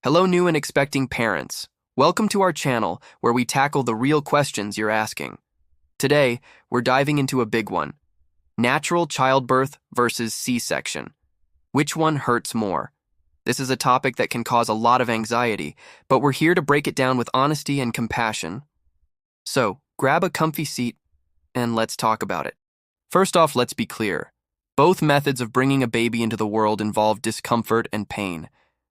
Hello, new and expecting parents. Welcome to our channel where we tackle the real questions you're asking. Today, we're diving into a big one: natural childbirth versus C-section. Which one hurts more? This is a topic that can cause a lot of anxiety, but we're here to break it down with honesty and compassion. So, grab a comfy seat and let's talk about it. First off, let's be clear. Both methods of bringing a baby into the world involve discomfort and pain.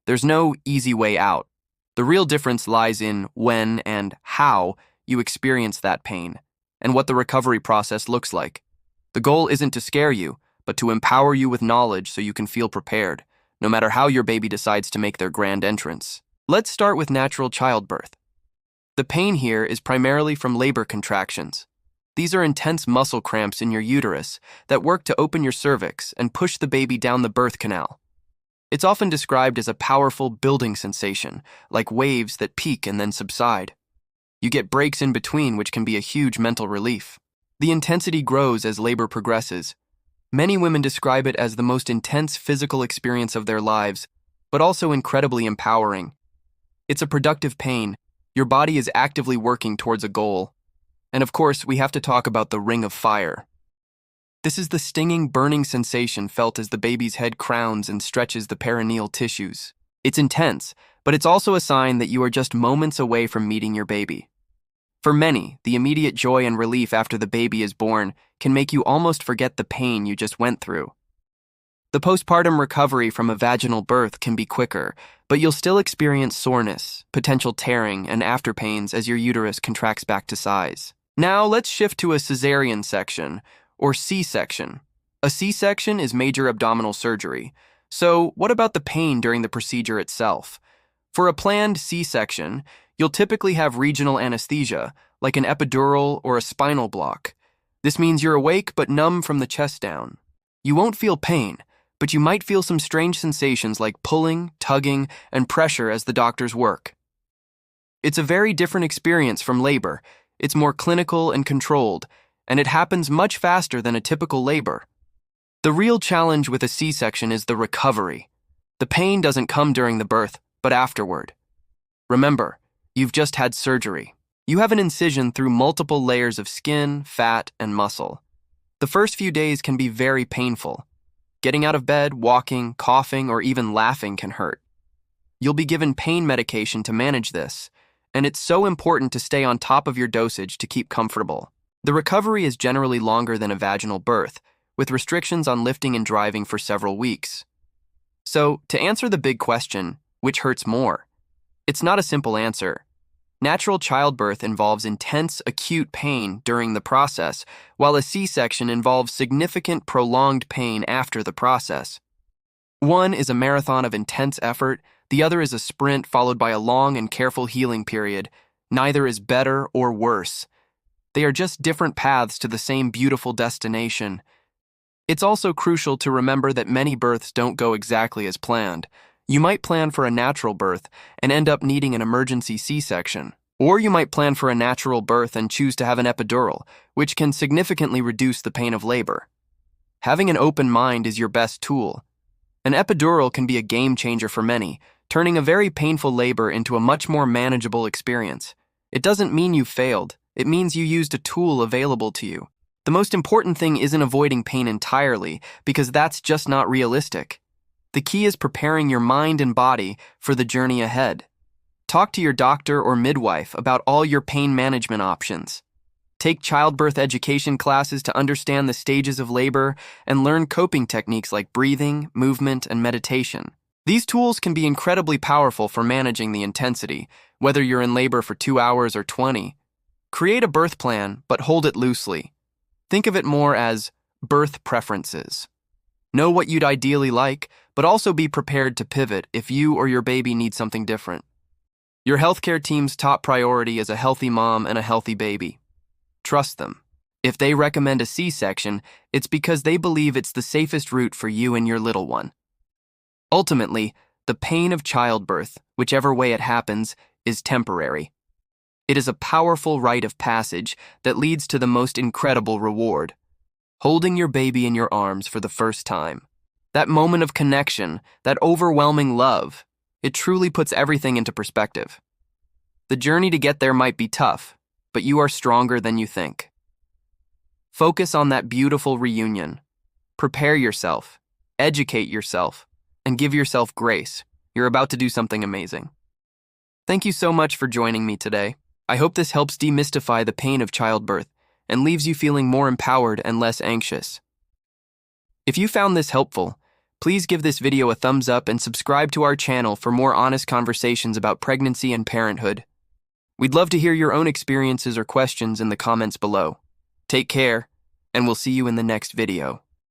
There's no easy way out. The real difference lies in when and how you experience that pain, and what the recovery process looks like. The goal isn't to scare you, but to empower you with knowledge so you can feel prepared, no matter how your baby decides to make their grand entrance. Let's start with natural childbirth. The pain here is primarily from labor contractions. These are intense muscle cramps in your uterus that work to open your cervix and push the baby down the birth canal. It's often described as a powerful building sensation, like waves that peak and then subside. You get breaks in between, which can be a huge mental relief. The intensity grows as labor progresses. Many women describe it as the most intense physical experience of their lives, but also incredibly empowering. It's a productive pain. Your body is actively working towards a goal. And of course, we have to talk about the ring of fire. This is the stinging, burning sensation felt as the baby's head crowns and stretches the perineal tissues. It's intense, but it's also a sign that you are just moments away from meeting your baby. For many, the immediate joy and relief after the baby is born can make you almost forget the pain you just went through. The postpartum recovery from a vaginal birth can be quicker, but you'll still experience soreness, potential tearing, and afterpains as your uterus contracts back to size. Now let's shift to a cesarean section, or C-section. A C-section is major abdominal surgery. So what about the pain during the procedure itself? For a planned C-section, you'll typically have regional anesthesia, like an epidural or a spinal block. This means you're awake but numb from the chest down. You won't feel pain, but you might feel some strange sensations like pulling, tugging, and pressure as the doctors work. It's a very different experience from labor. It's more clinical and controlled, and it happens much faster than a typical labor. The real challenge with a C-section is the recovery. The pain doesn't come during the birth, but afterward. Remember, you've just had surgery. You have an incision through multiple layers of skin, fat, and muscle. The first few days can be very painful. Getting out of bed, walking, coughing, or even laughing can hurt. You'll be given pain medication to manage this, and it's so important to stay on top of your dosage to keep comfortable. The recovery is generally longer than a vaginal birth, with restrictions on lifting and driving for several weeks. So, to answer the big question, which hurts more? It's not a simple answer. Natural childbirth involves intense, acute pain during the process, while a C-section involves significant, prolonged pain after the process. One is a marathon of intense effort, the other is a sprint followed by a long and careful healing period. Neither is better or worse. They are just different paths to the same beautiful destination. It's also crucial to remember that many births don't go exactly as planned. You might plan for a natural birth and end up needing an emergency C-section. Or you might plan for a natural birth and choose to have an epidural, which can significantly reduce the pain of labor. Having an open mind is your best tool. An epidural can be a game changer for many, turning a very painful labor into a much more manageable experience. It doesn't mean you failed. It means you used a tool available to you. The most important thing isn't avoiding pain entirely, because that's just not realistic. The key is preparing your mind and body for the journey ahead. Talk to your doctor or midwife about all your pain management options. Take childbirth education classes to understand the stages of labor and learn coping techniques like breathing, movement, and meditation. These tools can be incredibly powerful for managing the intensity, whether you're in labor for 2 hours or 20. Create a birth plan, but hold it loosely. Think of it more as birth preferences. Know what you'd ideally like, but also be prepared to pivot if you or your baby need something different. Your healthcare team's top priority is a healthy mom and a healthy baby. Trust them. If they recommend a C-section, it's because they believe it's the safest route for you and your little one. Ultimately, the pain of childbirth, whichever way it happens, is temporary. It is a powerful rite of passage that leads to the most incredible reward: holding your baby in your arms for the first time. That moment of connection, that overwhelming love, It truly puts everything into perspective. The journey to get there might be tough, but you are stronger than you think. Focus on that beautiful reunion. Prepare yourself, educate yourself, and give yourself grace. You're about to do something amazing. Thank you so much for joining me today. I hope this helps demystify the pain of childbirth and leaves you feeling more empowered and less anxious. If you found this helpful, please give this video a thumbs up and subscribe to our channel for more honest conversations about pregnancy and parenthood. We'd love to hear your own experiences or questions in the comments below. Take care, and we'll see you in the next video.